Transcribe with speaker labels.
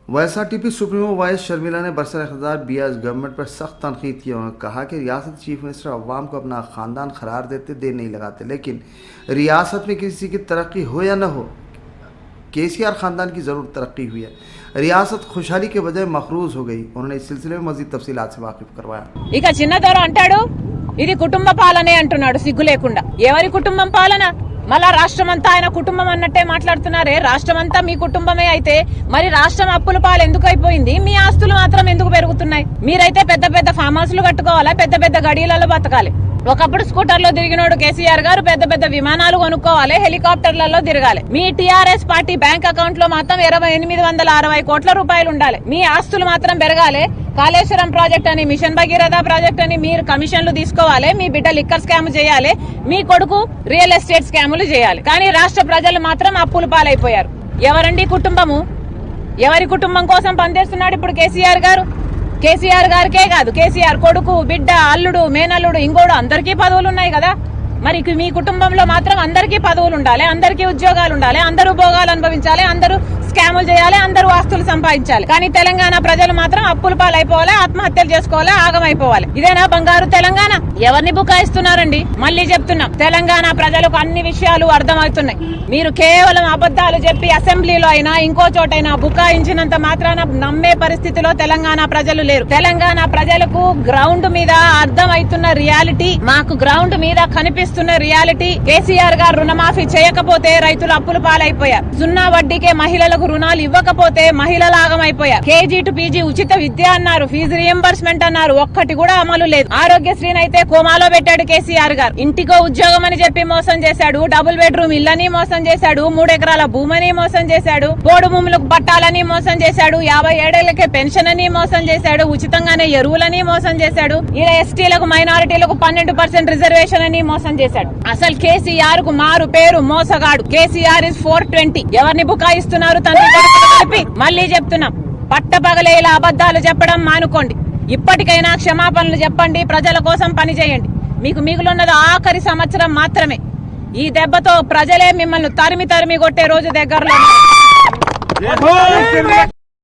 Speaker 1: YSRTP supremo vice Sharmila ने बरसर-ए-इक़्तिदार BIS government पर सख्त तनकीद की। उन्होंने कहा कि रियासत चीफ मिनिस्टर अवाम को अपना ख़ानदान करार देते देर नहीं लगाते, लेकिन रियासत में किसी की तरक्की हो या न हो, KCR ख़ानदान की ज़रूर तरक्की हुई है। रियासत खुशहाली के बजाय मखरूज हो गई। उन्होंने इस सिलसिले में मज़ीद तफसीलात से वाकिफ करवाया।
Speaker 2: ఇక చిన్నదొర అంటాడు ఇది కుటుంబ పాలనే అంటున్నాడు సిగ్గు లేకుండా। ఎవరి కుటుంబం పాలన? మళ్ళా రాష్ట్రమంతా ఆయన కుటుంబం అన్నట్టే మాట్లాడుతున్నారే। రాష్ట్రమంతా మీ కుటుంబమే అయితే మరి రాష్ట్రం అప్పుల పాలు ఎందుకు అయిపోయింది? మీ ఆస్తులు మాత్రం ఎందుకు పెరుగుతున్నాయి? మీరైతే పెద్ద పెద్ద ఫామ్ హౌస్లు కట్టుకోవాలా, పెద్ద పెద్ద గడియలలో బతకాలి। ఒకప్పుడు స్కూటర్లో తిరిగినోడు కేసీఆర్ గారు పెద్ద పెద్ద విమానాలు కొనుక్కోవాలి, హెలికాప్టర్లలో తిరగాలి। మీ టీఆర్ఎస్ పార్టీ బ్యాంక్ అకౌంట్ లో మాత్రం 860 కోట్ల రూపాయలు ఉండాలి। మీ ఆస్తులు మాత్రం పెరగాలి। కాళేశ్వరం ప్రాజెక్ట్ అని, మిషన్ భగీరథ ప్రాజెక్ట్ అని మీరు కమిషన్లు తీసుకోవాలి। మీ బిడ్డ లిక్కర్ స్కామ్ చేయాలి, మీ కొడుకు రియల్ ఎస్టేట్ స్కాములు చేయాలి। కానీ రాష్ట్ర ప్రజలు మాత్రం అప్పుల పాలైపోయారు। ఎవరండి కుటుంబము? ఎవరి కుటుంబం కోసం పనిచేస్తున్నాడు ఇప్పుడు కేసీఆర్ గారు? కేసీఆర్ గారికే కాదు, కేసీఆర్ కొడుకు, బిడ్డ, అల్లుడు, మేనల్లుడు, ఇంకోడు అందరికీ పదవులు ఉన్నాయి కదా। మరి మీ కుటుంబంలో మాత్రం అందరికీ పదవులు ఉండాలి, అందరికీ ఉద్యోగాలు ఉండాలి, అందరూ భోగాలు అనుభవించాలి, అందరూ స్కాములు చేయాలి, అందరూ ఆస్తులు సంపాదించాలి। కానీ తెలంగాణ ప్రజలు మాత్రం అప్పుల పాలైపోవాలి, ఆత్మహత్యలు చేసుకోవాలి, ఆగమైపోవాలి। ఇదేనా బంగారు తెలంగాణ? ఎవరిని బుకాయిస్తున్నారండి? మళ్ళీ చెప్తున్నాం, తెలంగాణ ప్రజలకు అన్ని విషయాలు అర్థమవుతున్నాయి। మీరు కేవలం అబద్దాలు చెప్పి అసెంబ్లీలో అయినా ఇంకో చోటైనా బుకాయించినంత మాత్రాన నమ్మే పరిస్థితిలో తెలంగాణ ప్రజలు లేరు। తెలంగాణ ప్రజలకు గ్రౌండ్ మీద అర్థమవుతున్న రియాలిటీ, మాకు గ్రౌండ్ మీద కనిపిస్తున్న రియాలిటీ, కేసీఆర్ గారు రుణమాఫీ చేయకపోతే రైతులు అప్పుల పాలైపోయారు। 0 వడ్డీకే మహిళలకు రుణాలు ఇవ్వకపోతే మహిళల ఆగమైపోయారు। KG to PG ఉచిత విద్య అన్నారు, ఫీజు రియంబర్స్మెంట్ అన్నారు, ఒక్కటి కూడా అమలు లేదు। ఆరోగ్యశ్రీని అయితే కోమాలో పెట్టాడు కేసీఆర్ గారు। ఇంటికో ఉద్యోగం అని చెప్పి మోసం చేశాడు, డబుల్ బెడ్రూమ్ ఇళ్లని మోసం చేశాడు, 3 ఎకరాల భూమిని మోసం చేశాడు, పోడు భూములకు పట్టాలని మోసం చేశాడు, 57 ఏళ్లకే పెన్షన్ అని మోసం చేశాడు, ఉచితంగానే ఎరువులని మోసం చేశాడు, ఇలా ఎస్టీలకు మైనారిటీలకు 12% రిజర్వేషన్ అని మోసం చేశాడు। అసలు కేసీఆర్ కు మారు పేరు మోసగాడు। కేసీఆర్ ఇస్ 420। ఎవరిని బుకాయిస్తున్నారు? తండ్రి కొడుకులు కలిపి। మళ్ళీ చెప్తున్నాం, పట్టపగలే ఇలా అబద్దాలు చెప్పడం మానుకోండి। ఇప్పటికైనా క్షమాపణలు చెప్పండి, ప్రజల కోసం పనిచేయండి। మీకు మిగులున్నది ఆఖరి సంవత్సరం మాత్రమే। ఈ దెబ్బతో ప్రజలే మిమ్మల్ని తరిమి కొట్టే రోజు దగ్గరలో